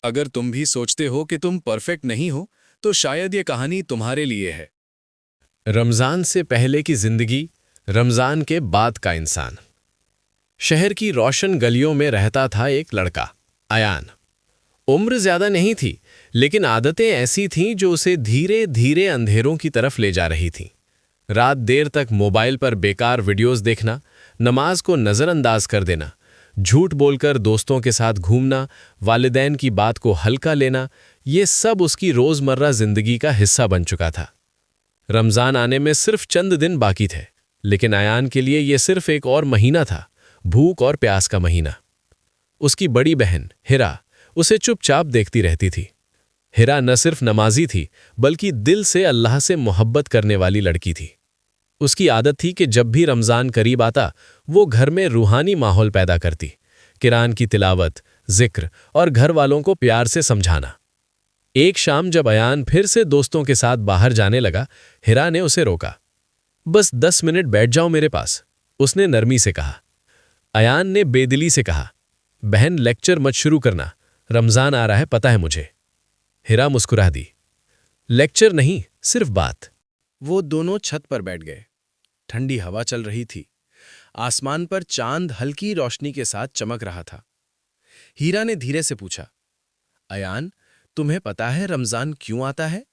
अगर तुम भी सोचते हो कि तुम परफेक्ट नहीं हो, तो शायद ये कहानी तुम्हारे लिए है। रमज़ान से पहले की जिंदगी, रमज़ान के बाद का इंसान। शहर की रोशन गलियों में रहता था एक लड़का, अयान। उम्र ज्यादा नहीं थी, लेकिन आदतें ऐसी थीं जो उसे धीरे धीरे अंधेरों की तरफ ले जा रही थीं। रात देर तक मोबाइल पर बेकार वीडियोस देखना, नमाज को नज़रअंदाज कर देना, झूठ बोलकर दोस्तों के साथ घूमना, वालिदैन की बात को हल्का लेना, ये सब उसकी रोज़मर्रा जिंदगी का हिस्सा बन चुका था। रमज़ान आने में सिर्फ चंद दिन बाकी थे, लेकिन अयान के लिए यह सिर्फ एक और महीना था, भूख और प्यास का महीना। उसकी बड़ी बहन हिरा उसे चुपचाप देखती रहती थी। हिरा न सिर्फ नमाजी थी, बल्कि दिल से अल्लाह से मोहब्बत करने वाली लड़की थी। उसकी आदत थी कि जब भी रमज़ान करीब आता, वो घर में रूहानी माहौल पैदा करती। कुरान की तिलावत, जिक्र और घर वालों को प्यार से समझाना। एक शाम जब अयान फिर से दोस्तों के साथ बाहर जाने लगा, हिरा ने उसे रोका। बस 10 मिनट बैठ जाओ मेरे पास, उसने नरमी से कहा। अयान ने बेदिली से कहा, बहन लेक्चर मत शुरू करना, रमज़ान आ रहा है, पता है मुझे। हिरा मुस्कुरा दी। लेक्चर नहीं, सिर्फ बात। वो दोनों छत पर बैठ गए। ठंडी हवा चल रही थी। आसमान पर चांद हल्की रोशनी के साथ चमक रहा था। हीरा ने धीरे से पूछा, अयान, तुम्हें पता है रमज़ान क्यों आता है?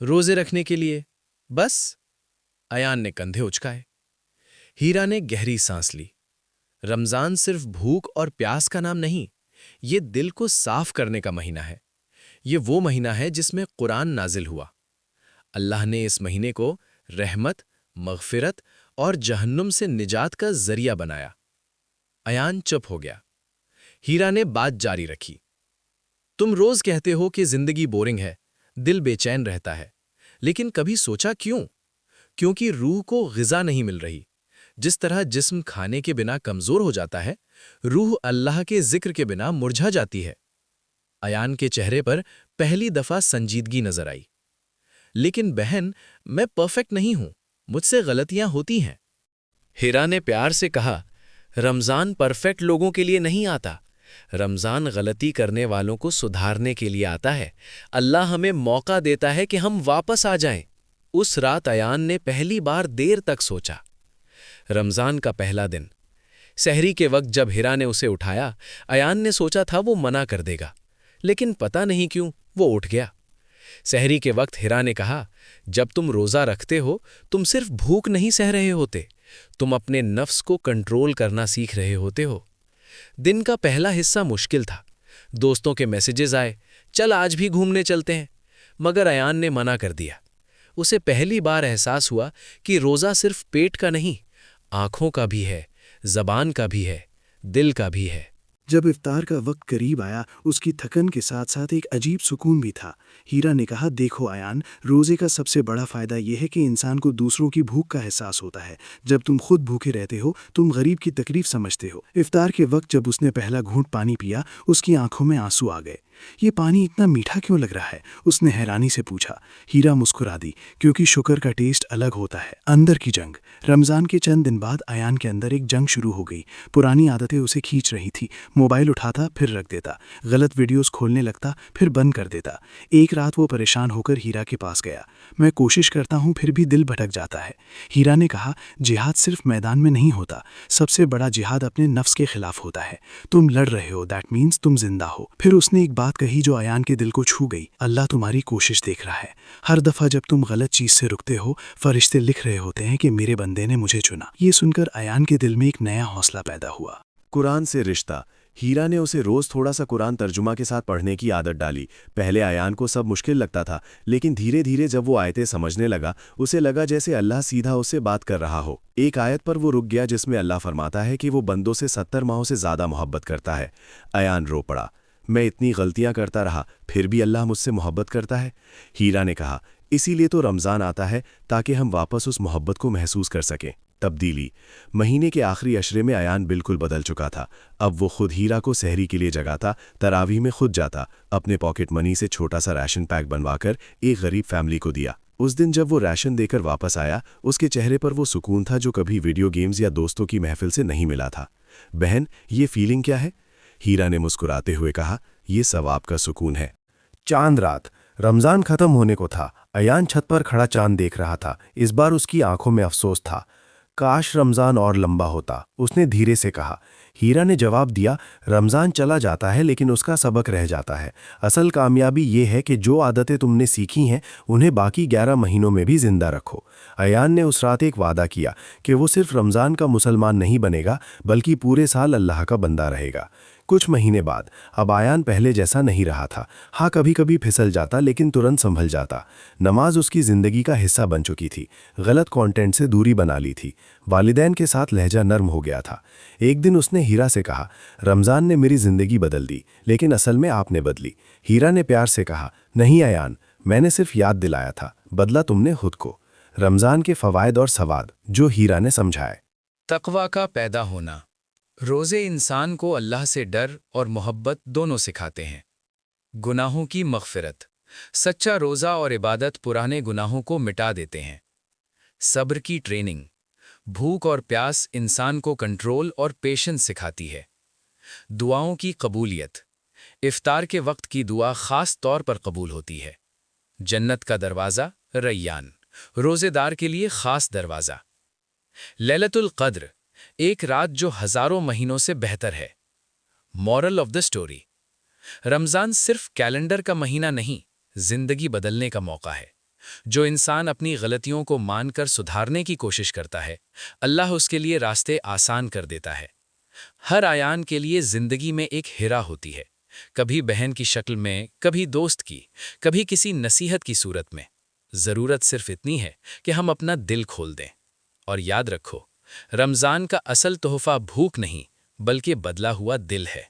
रोजे रखने के लिए, बस। अयान ने कंधे उचकाए। हीरा ने गहरी सांस ली। रमज़ान सिर्फ भूख और प्यास का नाम नहीं, ये दिल को साफ करने का महीना है। ये वो महीना है जिसमें कुरान नाजिल हुआ। अल्लाह ने इस महीने को रहमत, मग़फ़िरत और जहन्नुम से निजात का जरिया बनाया। अयान चुप हो गया। हीरा ने बात जारी रखी, तुम रोज कहते हो कि जिंदगी बोरिंग है, दिल बेचैन रहता है, लेकिन कभी सोचा क्यों? क्योंकि रूह को ग़िज़ा नहीं मिल रही। जिस तरह जिस्म खाने के बिना कमज़ोर हो जाता है, रूह अल्लाह के ज़िक्र के बिना मुरझा जाती है। अयान के चेहरे पर पहली दफ़ा संजीदगी नजर आई। लेकिन बहन, मैं परफेक्ट नहीं हूं, मुझसे गलतियां होती हैं। हीरा ने प्यार से कहा, रमज़ान परफेक्ट लोगों के लिए नहीं आता। रमज़ान गलती करने वालों को सुधारने के लिए आता है। अल्लाह हमें मौका देता है कि हम वापस आ जाएं। उस रात अयान ने पहली बार देर तक सोचा। रमज़ान का पहला दिन, सहरी के वक्त जब हिरा ने उसे उठाया, अयान ने सोचा था वो मना कर देगा, लेकिन पता नहीं क्यों वो उठ गया। सहरी के वक्त हिरा ने कहा, जब तुम रोज़ा रखते हो, तुम सिर्फ भूख नहीं सह रहे होते, तुम अपने नफ्स को कंट्रोल करना सीख रहे होते हो। दिन का पहला हिस्सा मुश्किल था। दोस्तों के मैसेजेस आए, चल आज भी घूमने चलते हैं, मगर अयान ने मना कर दिया। उसे पहली बार एहसास हुआ कि रोज़ा सिर्फ पेट का नहीं, आंखों का भी है, ज़बान का भी है, दिल का भी है। जब इफ्तार का वक्त करीब आया, उसकी थकन के साथ साथ एक अजीब सुकून भी था। हीरा ने कहा, देखो अयान, रोज़े का सबसे बड़ा फ़ायदा यह है कि इंसान को दूसरों की भूख का एहसास होता है। जब तुम खुद भूखे रहते हो, तुम गरीब की तकलीफ समझते हो। इफ्तार के वक्त जब उसने पहला घूंट पानी पिया, उसकी आंखों में आंसू आ गए। ये पानी इतना मीठा क्यों लग रहा है? उसने हैरानी से पूछा। हीरा मुस्कुरा दी, क्योंकि शुक्र का टेस्ट अलग होता है। अंदर की जंग। रमज़ान के चंद दिन बाद अयान के अंदर एक जंग शुरू हो गई। पुरानी आदतें उसे खींच रही थी। मोबाइल उठाता फिर रख देता, गलत वीडियोस खोलने लगता फिर बंद कर देता। एक रात वो परेशान होकर हीरा के पास गया। मैं कोशिश करता हूँ फिर भी दिल भटक जाता है। हीरा ने कहा, जिहाद सिर्फ मैदान में नहीं होता, सबसे बड़ा जिहाद अपने नफ्स के खिलाफ होता है। तुम लड़ रहे हो, दैट मीन्स तुम जिंदा हो। फिर उसने एक बात कही जो अयान के दिल को छू गई। अल्लाह तुम्हारी कोशिश देख रहा है। हर दफा जब तुम गलत चीज से रुकते हो, फरिश्ते लिख रहे होते हैं कि मेरे बंदे ने मुझे चुना। ये सुनकर अयान के दिल में एक नया हौसला पैदा हुआ। कुरान से रिश्ता। हीरा ने उसे रोज़ थोड़ा सा कुरान तर्जुमा के साथ पढ़ने की आदत डाली। पहले अयान को सब मुश्किल लगता था, लेकिन धीरे धीरे जब वो आयतें समझने लगा, उसे लगा जैसे अल्लाह सीधा उससे बात कर रहा हो। एक आयत पर वो रुक गया जिसमें अल्लाह फरमाता है कि वो बंदों से 70 माहों से ज़्यादा मोहब्बत करता है। अयान रो पड़ा। मैं इतनी गलतियां करता रहा, फिर भी अल्लाह मुझसे मोहब्बत करता है। हीरा ने कहा, इसीलिए तो रमज़ान आता है, ताकि हम वापस उस मोहब्बत को महसूस कर सकें। तब्दीली। महीने के आखिरी अशरे में अयान बिल्कुल बदल चुका था। अब वो खुद हीरा को सहरी के लिए जगाता, तरावीह में खुद जाता, अपने पॉकेट मनी से छोटा सा राशन पैक बनवाकर एक गरीब फैमिली को दिया। उस दिन जब वो राशन देकर वापस आया, उसके चेहरे पर वो सुकून था जो कभी वीडियो गेम्स या दोस्तों की महफिल से नहीं मिला था। बहन, ये फीलिंग क्या है? हीरा ने मुस्कुराते हुए कहा, ये सवाब का सुकून है। चांद रात। रमजान खत्म होने को था। अयान छत पर खड़ा चांद देख रहा था। इस बार उसकी आंखों में अफसोस था। काश रमजान और लंबा होता, उसने धीरे से कहा। हीरा ने जवाब दिया, रमजान चला जाता है लेकिन उसका सबक रह जाता है। असल कामयाबी ये है कि जो आदतें तुमने सीखी हैं उन्हें बाकी 11 महीनों में भी जिंदा रखो। अयान ने उस रात एक वादा किया कि वो सिर्फ रमजान का मुसलमान नहीं बनेगा बल्कि पूरे साल अल्लाह का बंदा रहेगा। कुछ महीने बाद अब अयान पहले जैसा नहीं रहा था। हाँ, कभी कभी फिसल जाता लेकिन तुरंत संभल जाता। नमाज उसकी ज़िंदगी का हिस्सा बन चुकी थी। गलत कंटेंट से दूरी बना ली थी। वालिदैन के साथ लहजा नर्म हो गया था। एक दिन उसने हीरा से कहा, रमज़ान ने मेरी ज़िंदगी बदल दी लेकिन असल में आपने बदली। हीरा ने प्यार से कहा, नहीं अयान, मैंने सिर्फ याद दिलाया था, बदला तुमने खुद को। रमज़ान के फ़वाइद और सवाद जो हीरा ने समझाए। तक़वा का पैदा होना। रोज़े इंसान को अल्लाह से डर और मोहब्बत दोनों सिखाते हैं। गुनाहों की मग़फ़िरत। सच्चा रोज़ा और इबादत पुराने गुनाहों को मिटा देते हैं। सब्र की ट्रेनिंग। भूख और प्यास इंसान को कंट्रोल और पेशेंस सिखाती है। दुआओं की कबूलियत। इफ्तार के वक्त की दुआ ख़ास तौर पर कबूल होती है। जन्नत का दरवाज़ा रैयान, रोज़ेदार के लिए ख़ास दरवाज़ा। लैलतुल क़द्र, एक रात जो हज़ारों महीनों से बेहतर है। Moral of the story. Ramzan सिर्फ कैलेंडर का महीना नहीं, ज़िंदगी बदलने का मौका है। जो इंसान अपनी गलतियों को मानकर सुधारने की कोशिश करता है, अल्लाह उसके लिए रास्ते आसान कर देता है। हर आयान के लिए ज़िंदगी में एक हिरा होती है, कभी बहन की शक्ल में, कभी दोस्त की, कभी किसी नसीहत की सूरत में। ज़रूरत सिर्फ इतनी है कि हम अपना दिल खोल दें। और याद रखो, रमज़ान का असल तोहफ़ा भूख नहीं बल्कि बदला हुआ दिल है।